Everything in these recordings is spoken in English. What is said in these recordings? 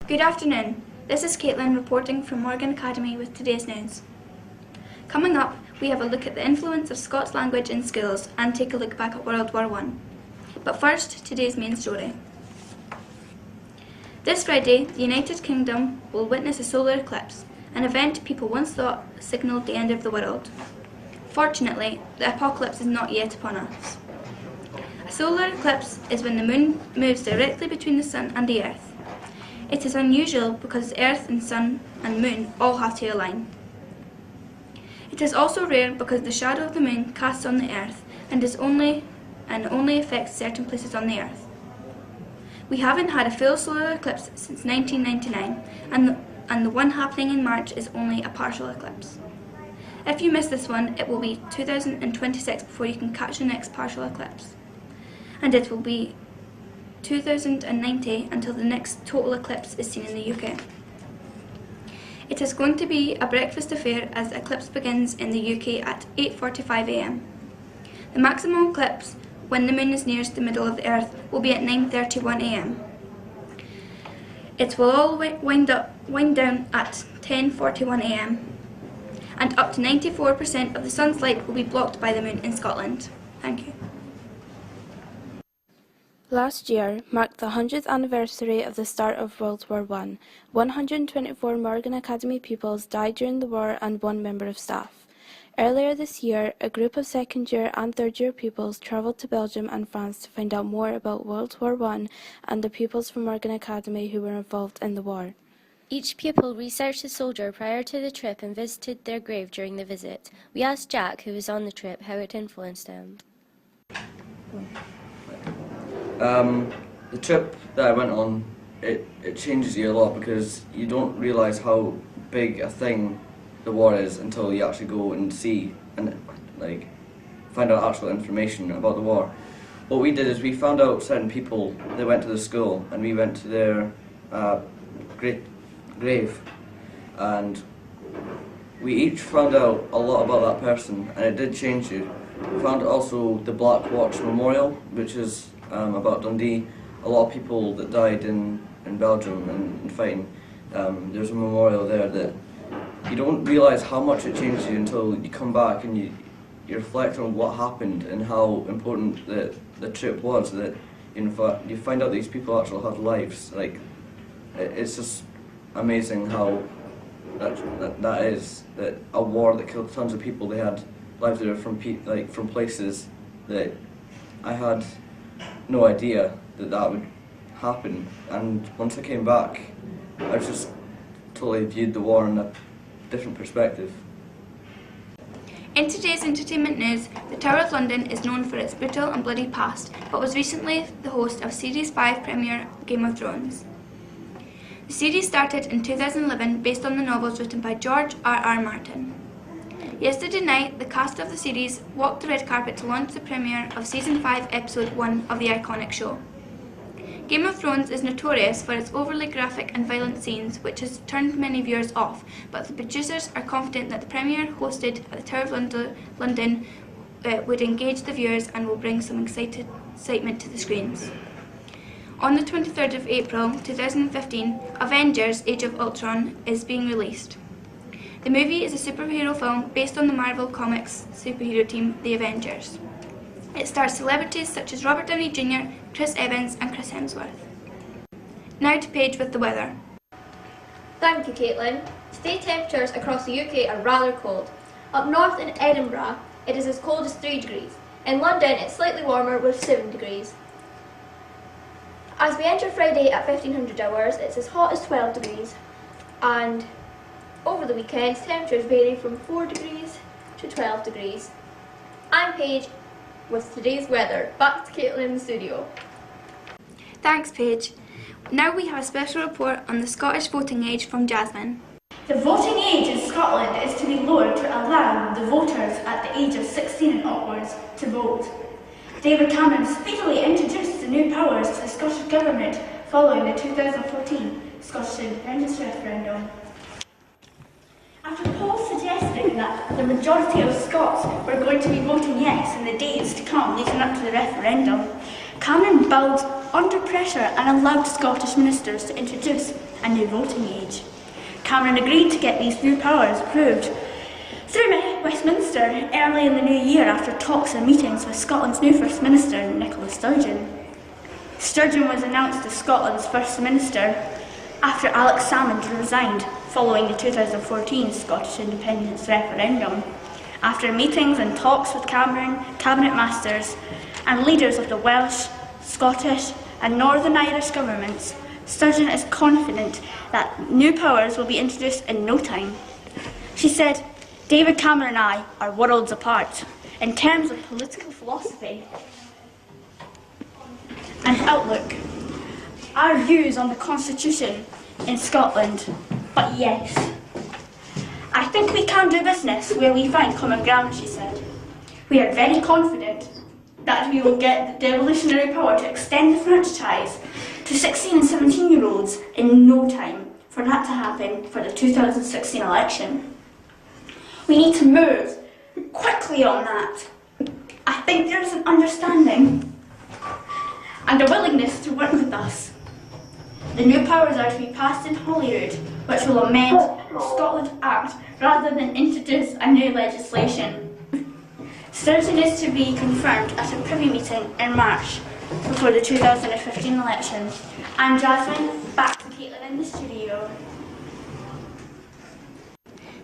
Good afternoon, this is Caitlin reporting from Morgan Academy with today's news. Coming up, we have a look at the influence of Scots language in schools and take a look back at World War I. But first, today's main story. This Friday, the United Kingdom will witness a solar eclipse, an event people once thought signalled the end of the world. Fortunately, the apocalypse is not yet upon us. A solar eclipse is when the moon moves directly between the sun and the earth. It is unusual because the earth and sun and moon all have to align. It is also rare because the shadow of the moon casts on the earth and only affects certain places on the earth. We haven't had a full solar eclipse since 1999, and the one happening in March is only a partial eclipse. If you miss this one, it will be 2026 before you can catch the next partial eclipse. And it will be 2090 until the next total eclipse is seen in the UK. It is going to be a breakfast affair as the eclipse begins in the UK at 8:45 AM. The maximum eclipse, when the moon is nearest the middle of the earth, will be at 9:31 AM. It will all wind down at 10:41 AM, and up to 94% of the sun's light will be blocked by the moon in Scotland. Thank you. Last year marked the 100th anniversary of the start of World War I. 124 Morgan Academy pupils died during the war and one member of staff. Earlier this year, a group of second-year and third-year pupils travelled to Belgium and France to find out more about World War I and the pupils from Morgan Academy who were involved in the war. Each pupil researched the soldier prior to the trip and visited their grave during the visit. We asked Jack, who was on the trip, how it influenced him. The trip that I went on, it changes you a lot because you don't realise how big a thing the war is until you actually go and see and find out actual information about the war. What we did is we found out certain people that went to the school and we went to their grave, and we each found out a lot about that person, and it did change you. We found also the Black Watch Memorial, which is about Dundee. A lot of people that died in Belgium and fighting. There's a memorial there that you don't realise how much it changes you until you come back and you reflect on what happened and how important the trip was. That you find out these people actually had lives. It's just amazing how that is, that a war that killed tons of people, they had lives that are from places that I had no idea that would happen. And once I came back, I just totally viewed the war in a different perspective. In today's entertainment news, the Tower of London is known for its brutal and bloody past, but was recently the host of Series 5 premiere Game of Thrones. The series started in 2011 based on the novels written by George R.R. Martin. Yesterday night, the cast of the series walked the red carpet to launch the premiere of Season 5, Episode 1 of the iconic show. Game of Thrones is notorious for its overly graphic and violent scenes, which has turned many viewers off, but the producers are confident that the premiere hosted at the Tower of London would engage the viewers and will bring some excitement to the screens. On the 23rd of April 2015, Avengers Age of Ultron is being released. The movie is a superhero film based on the Marvel Comics superhero team, the Avengers. It stars celebrities such as Robert Downey Jr., Chris Evans and Chris Hemsworth. Now to Paige with the weather. Thank you, Caitlin. Today temperatures across the UK are rather cold. Up north in Edinburgh, it is as cold as 3 degrees. In London, it's slightly warmer with 7 degrees. As we enter Friday at 1500 hours, it's as hot as 12 degrees. And over the weekend, temperatures vary from 4 degrees to 12 degrees. I'm Paige with today's weather. Back to Caitlin in the studio. Thanks, Paige. Now we have a special report on the Scottish voting age from Jasmine. The voting age in Scotland is to be lowered to allow the voters at the age of 16 and upwards to vote. David Cameron speedily introduced the new powers to the Scottish Government following the 2014 Scottish independence referendum. After polls suggesting that the majority of Scots were going to be voting yes in the days to come leading up to the referendum, Cameron build under pressure and allowed Scottish ministers to introduce a new voting age. Cameron agreed to get these new powers approved through Westminster early in the new year after talks and meetings with Scotland's new First Minister, Nicola Sturgeon. Sturgeon was announced as Scotland's First Minister after Alex Salmond resigned following the 2014 Scottish independence referendum. After meetings and talks with Cameron, Cabinet Masters and leaders of the Welsh, Scottish and Northern Irish governments, Sturgeon is confident that new powers will be introduced in no time. She said, "David Cameron and I are worlds apart in terms of political philosophy and outlook, our views on the Constitution in Scotland, but yes, I think we can do business where we find common ground," she said. "We are very confident that we will get the devolutionary power to extend the franchise to 16 and 17-year-olds in no time for that to happen for the 2016 election. We need to move quickly on that. I think there is an understanding and a willingness to work with us. The new powers are to be passed in Holyrood, which will amend Scotland Act rather than introduce a new legislation. Sturgeon is to be confirmed at a Privy meeting in March before the 2015 election. I'm Jasmine, back to Caitlin in the studio.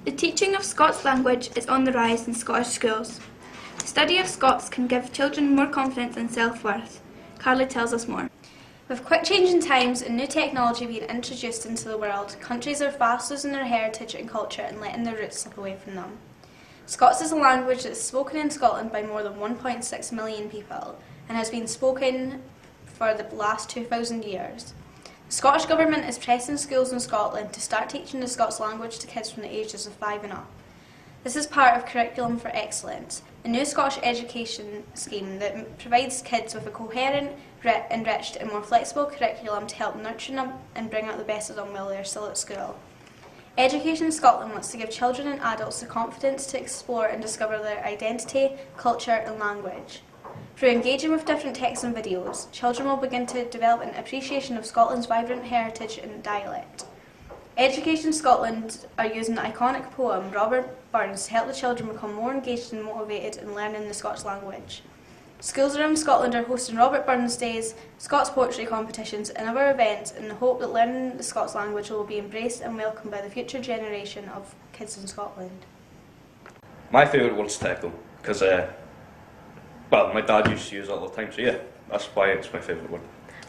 The teaching of Scots language is on the rise in Scottish schools. The study of Scots can give children more confidence and self-worth. Carly tells us more. With quick changing times and new technology being introduced into the world, countries are fast losing their heritage and culture and letting their roots slip away from them. Scots is a language that is spoken in Scotland by more than 1.6 million people and has been spoken for the last 2,000 years. The Scottish Government is pressing schools in Scotland to start teaching the Scots language to kids from the ages of 5 and up. This is part of Curriculum for Excellence, a new Scottish education scheme that provides kids with a coherent, enriched and more flexible curriculum to help nurture them and bring out the best of them while they are still at school. Education Scotland wants to give children and adults the confidence to explore and discover their identity, culture and language. Through engaging with different texts and videos, children will begin to develop an appreciation of Scotland's vibrant heritage and dialect. Education Scotland are using the iconic poem Robert Burns to help the children become more engaged and motivated in learning the Scots language. Schools around Scotland are hosting Robert Burns Days, Scots poetry competitions and other events in the hope that learning the Scots language will be embraced and welcomed by the future generation of kids in Scotland. My favourite word's Teckle, because my dad used to use it all the time, so yeah, that's why it's my favourite word.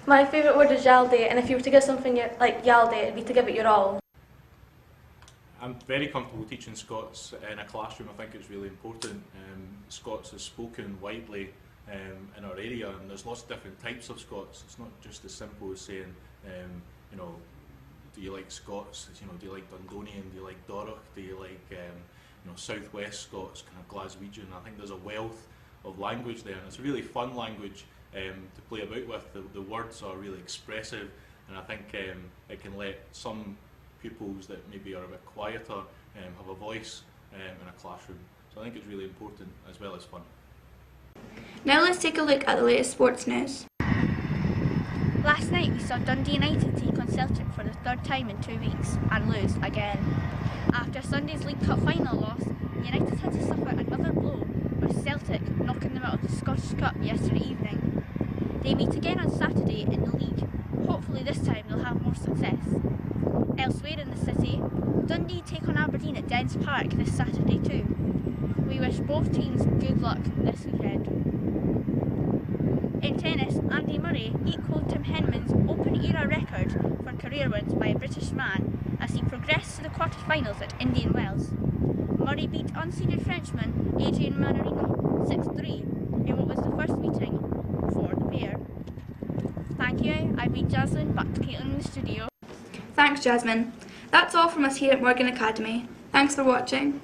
My favourite word is Yaldi, and if you were to give something like Yaldi, it'd be to give it your all. I'm very comfortable teaching Scots in a classroom. I think it's really important. Scots is spoken widely in our area, and there's lots of different types of Scots. It's not just as simple as saying, do you like Scots? Do you like Dundonian? Do you like Doric? Do you like Southwest Scots, kind of Glaswegian? I think there's a wealth of language there, and it's a really fun language to play about with. The words are really expressive, and I think it can let some pupils that maybe are a bit quieter have a voice in a classroom. So I think it's really important as well as fun. Now let's take a look at the latest sports news. Last night we saw Dundee United take on Celtic for the third time in 2 weeks and lose again. After Sunday's League Cup final loss, United had to suffer another blow with Celtic knocking them out of the Scottish Cup yesterday evening. They meet again on Saturday in the league. Hopefully this time they'll have more success. Elsewhere in the city, Dundee take on Aberdeen at Dens Park this Saturday too. We wish both teams good luck this weekend. In tennis, Andy Murray equalled Tim Henman's Open-era record for career wins by a British man as he progressed to the quarter-finals at Indian Wells. Murray beat unseeded Frenchman Adrian Mannarino 6-3 in what was the first meeting for the pair. Thank you, I've been Jasmine, back to Caitlin in the studio. Thanks Jasmine. That's all from us here at Morgan Academy. Thanks for watching.